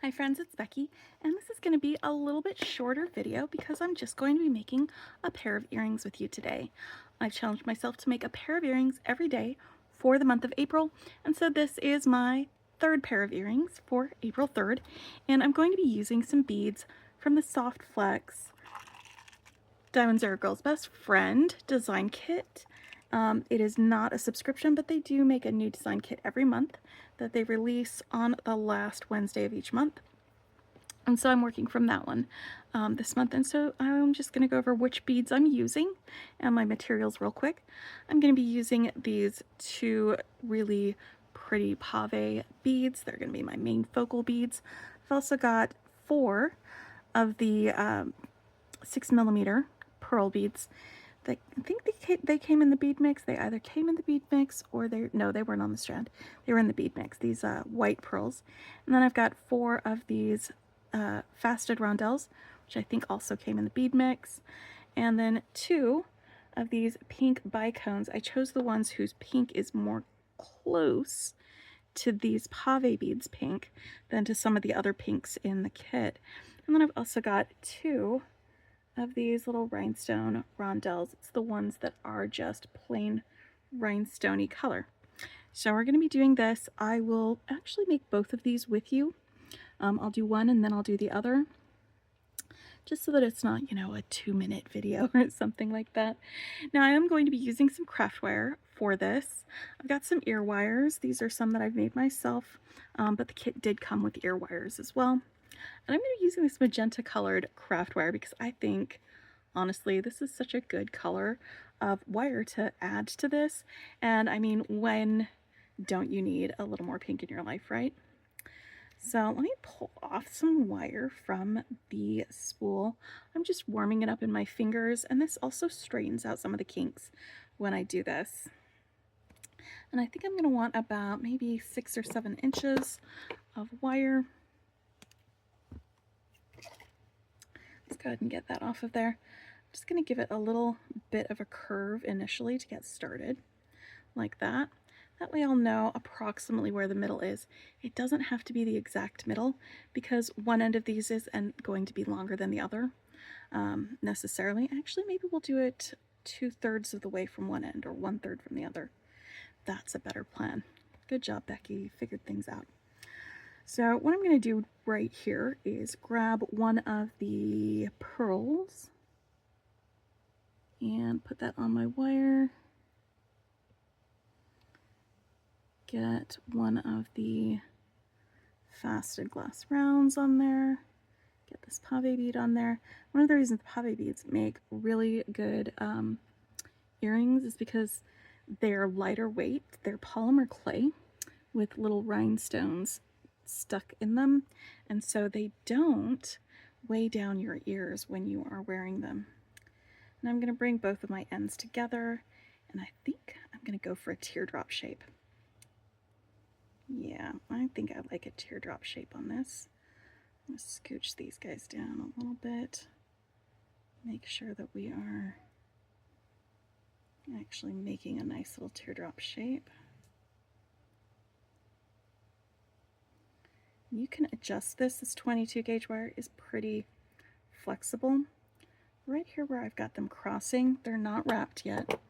Hi friends, it's Becky, and this is going to be a little bit shorter video because I'm just going to be making a pair of earrings with you today. I've challenged myself to make a pair of earrings every day for the month of April, and so this is my third pair of earrings for April 3rd, and I'm going to be using some beads from the Softflex Diamonds Are a Girl's Best Friend design kit. It is not a subscription, but they do make a new design kit every month that they release on the last Wednesday of each month. And so I'm working from that one this month. And so I'm just going to go over which beads I'm using and my materials real quick. I'm going to be using these two really pretty pave beads. They're going to be my main focal beads. I've also got 4 of the 6mm pearl beads. I think they came in the bead mix. They either came in the bead mix or they weren't on the strand. They were in the bead mix, these white pearls. And then I've got 4 of these faceted rondelles, which I think also came in the bead mix. And then 2 of these pink bicones. I chose the ones whose pink is more close to these pave beads pink than to some of the other pinks in the kit. And then I've also got 2 of these little rhinestone rondelles. It's the ones that are just plain rhinestoney color. So we're going to be doing this. I will actually make both of these with you. I'll do one and then I'll do the other, just so that it's not, you know, a 2-minute video or something like that. Now I am going to be using some craft wire for this. I've got some ear wires. These are some that I've made myself, but the kit did come with ear wires as well. And I'm going to be using this magenta colored craft wire because I think, honestly, this is such a good color of wire to add to this. And I mean, when don't you need a little more pink in your life, right? So let me pull off some wire from the spool. I'm just warming it up in my fingers, and this also straightens out some of the kinks when I do this. And I think I'm going to want about maybe 6 or 7 inches of wire. Let's go ahead and get that off of there. I'm just going to give it a little bit of a curve initially to get started, like that. That way I'll know approximately where the middle is. It doesn't have to be the exact middle because one end of these is going to be longer than the other necessarily. Actually, maybe we'll do it 2/3 of the way from one end or 1/3 from the other. That's a better plan. Good job, Becky. You figured things out. So what I'm going to do right here is grab one of the pearls and put that on my wire. Get one of the faceted glass rounds on there. Get this pave bead on there. One of the reasons the pave beads make really good earrings is because they're lighter weight. They're polymer clay with little rhinestones stuck in them, and so they don't weigh down your ears when you are wearing them. And I'm going to bring both of my ends together, and I think I'm going to go for a teardrop shape. Yeah, I think I like a teardrop shape on this. I'm going to scooch these guys down a little bit, make sure that we are actually making a nice little teardrop shape. You can adjust this. This 22 gauge wire is pretty flexible. Right here where I've got them crossing, they're not wrapped yet,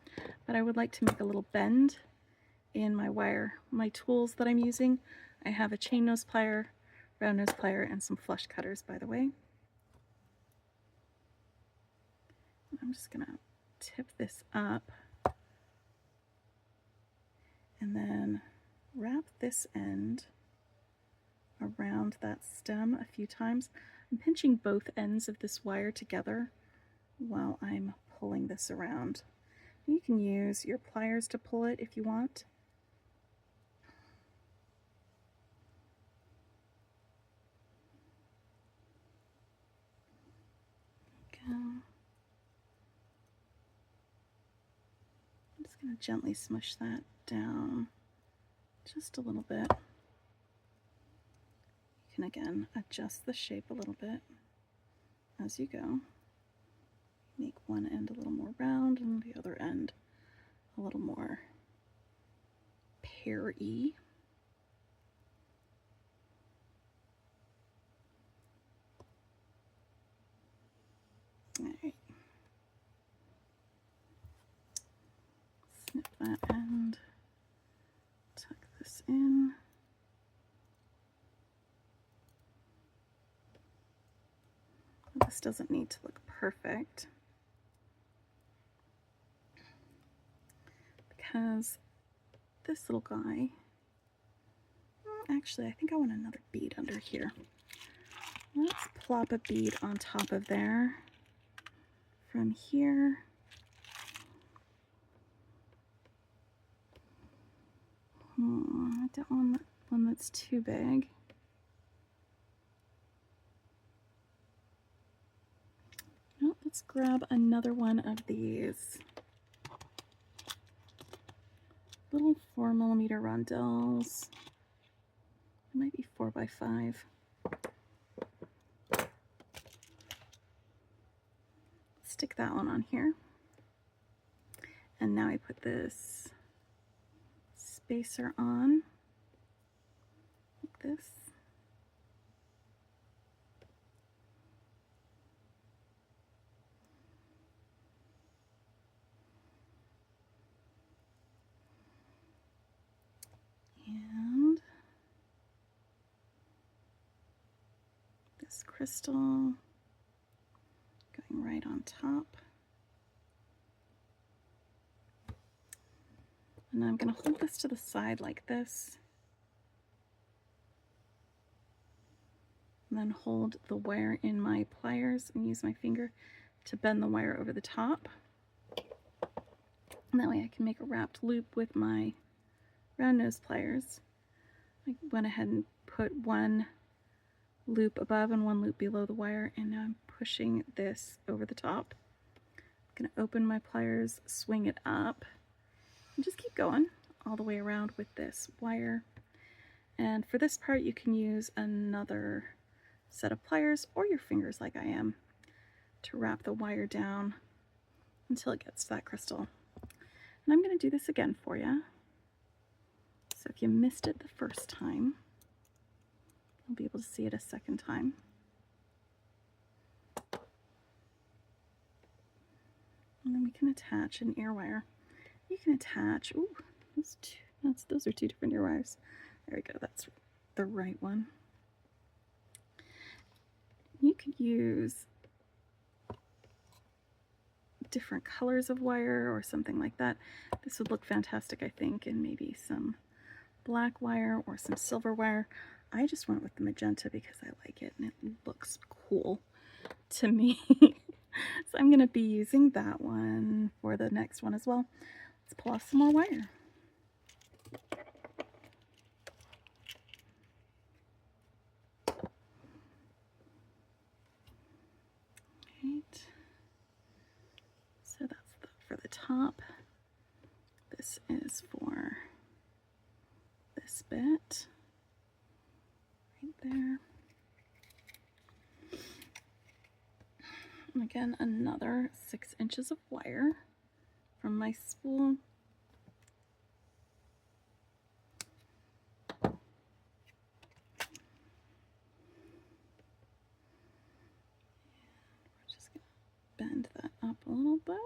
but I would like to make a little bend in my wire. My tools that I'm using, I have a chain nose plier, round nose plier, and some flush cutters, by the way. I'm just gonna tip this up and then wrap this end around that stem a few times. I'm pinching both ends of this wire together while I'm pulling this around. You can use your pliers to pull it if you want. I'm just going to gently smush that down just a little bit. You can again adjust the shape a little bit as you go. Make one end a little more round and the other end a little more pear-y. Alright. Snip that end, tuck this in. This doesn't need to look perfect because this little guy, actually I think I want another bead under here. Let's plop a bead on top of there from here. I don't want one that's too big. Oh, let's grab another one of these little 4mm rondelles. It might be 4x5. Stick that one on here. And now I put this spacer on like this. And this crystal going right on top. And I'm going to hold this to the side like this. And then hold the wire in my pliers and use my finger to bend the wire over the top. And that way I can make a wrapped loop with my round nose pliers. I went ahead and put one loop above and one loop below the wire, and now I'm pushing this over the top. I'm going to open my pliers, swing it up, and just keep going all the way around with this wire. And for this part you can use another set of pliers or your fingers like I am to wrap the wire down until it gets to that crystal. And I'm going to do this again for you. So if you missed it the first time, you'll be able to see it a second time. And then we can attach an ear wire. You can attach, ooh, those are two different ear wires. There we go, that's the right one. You could use different colors of wire or something like that. This would look fantastic, I think, and maybe some black wire or some silver wire. I just went with the magenta because I like it and it looks cool to me. So I'm going to be using that one for the next one as well. Let's pull off some more wire. Right. So that's for the top. This is for this bit right there. And again, another 6 inches of wire from my spool. We're just going to bend that up a little bit.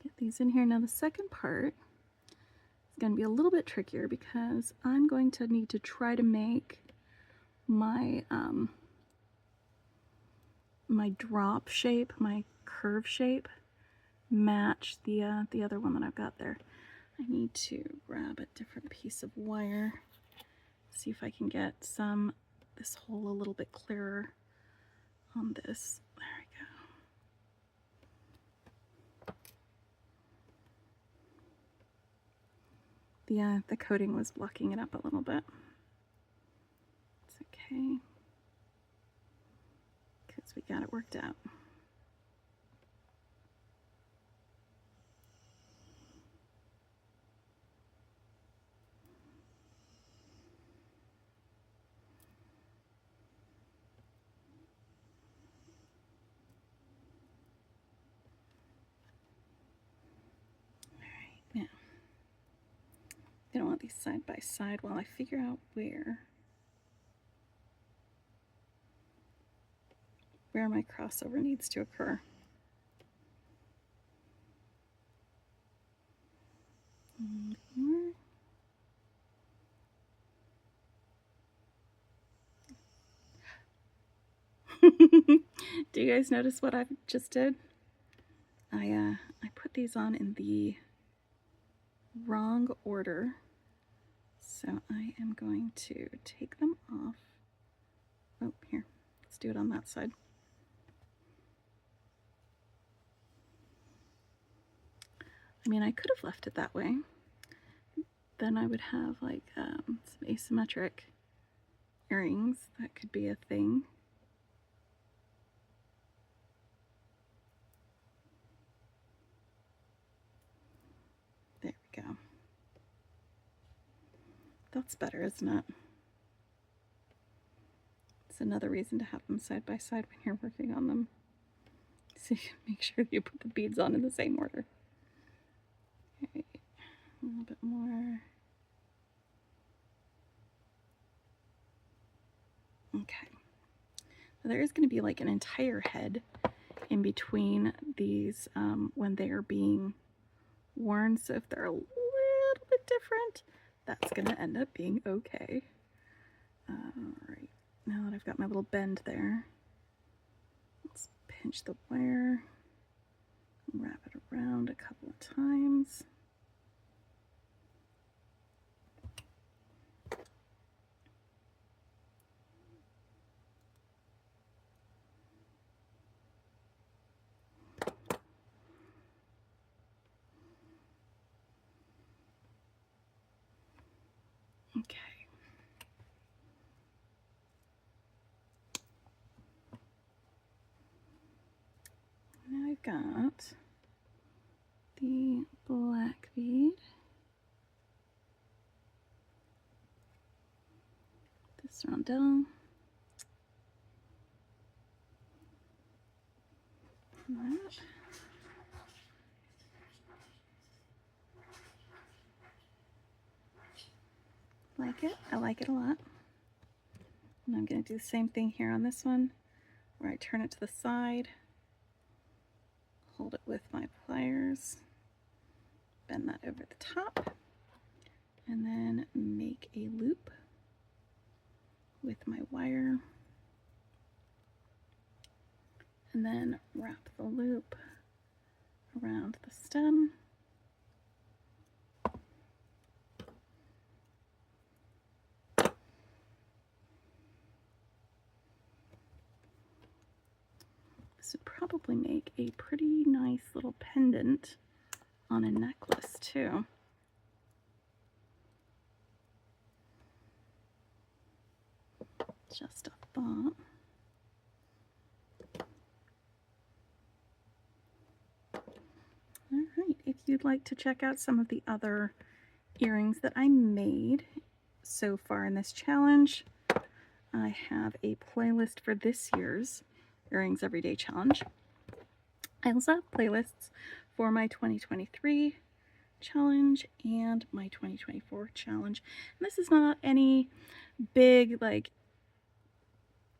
Get these in here. Now the second part is going to be a little bit trickier because I'm going to need to try to make my my drop shape, my curve shape, match the other one that I've got there. I need to grab a different piece of wire, see if I can get this hole a little bit clearer on this. There we go. The coating was blocking it up a little bit. It's okay, because we got it worked out. Now, I don't want these side by side while I figure out where my crossover needs to occur. Do you guys notice what I just did? I put these on in the wrong order, so I am going to take them off. Oh, here, let's do it on that side. I mean, I could have left it that way. Then I would have like some asymmetric earrings. That could be a thing. There we go. That's better, isn't it? It's another reason to have them side by side when you're working on them. So you make sure you put the beads on in the same order. Okay, a little bit more. Okay. Now there is going to be like an entire head in between these when they are being worn, so if they're a little bit different, that's going to end up being okay. Alright, now that I've got my little bend there, let's pinch the wire, wrap it around a couple of times. Okay. Now I've got the black bead, this rondelle, and that. Like it? I like it a lot. And I'm going to do the same thing here on this one, where I turn it to the side, hold it with my pliers, bend that over the top, and then make a loop with my wire, and then wrap the loop around the stem. This would probably make a pretty nice little pendant on a necklace too. Just a thought. Alright, if you'd like to check out some of the other earrings that I made so far in this challenge, I have a playlist for this year's Earrings Everyday Challenge. I also have playlists for my 2023 challenge and my 2024 challenge. And this is not any big like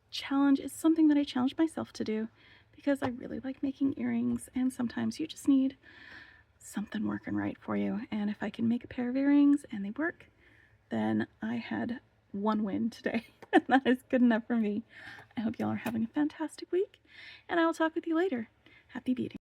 challenge. It's something that I challenge myself to do because I really like making earrings, and sometimes you just need something working right for you. And if I can make a pair of earrings and they work, then I had one win today, and that is good enough for me. I hope y'all are having a fantastic week, and I will talk with you later. Happy beading.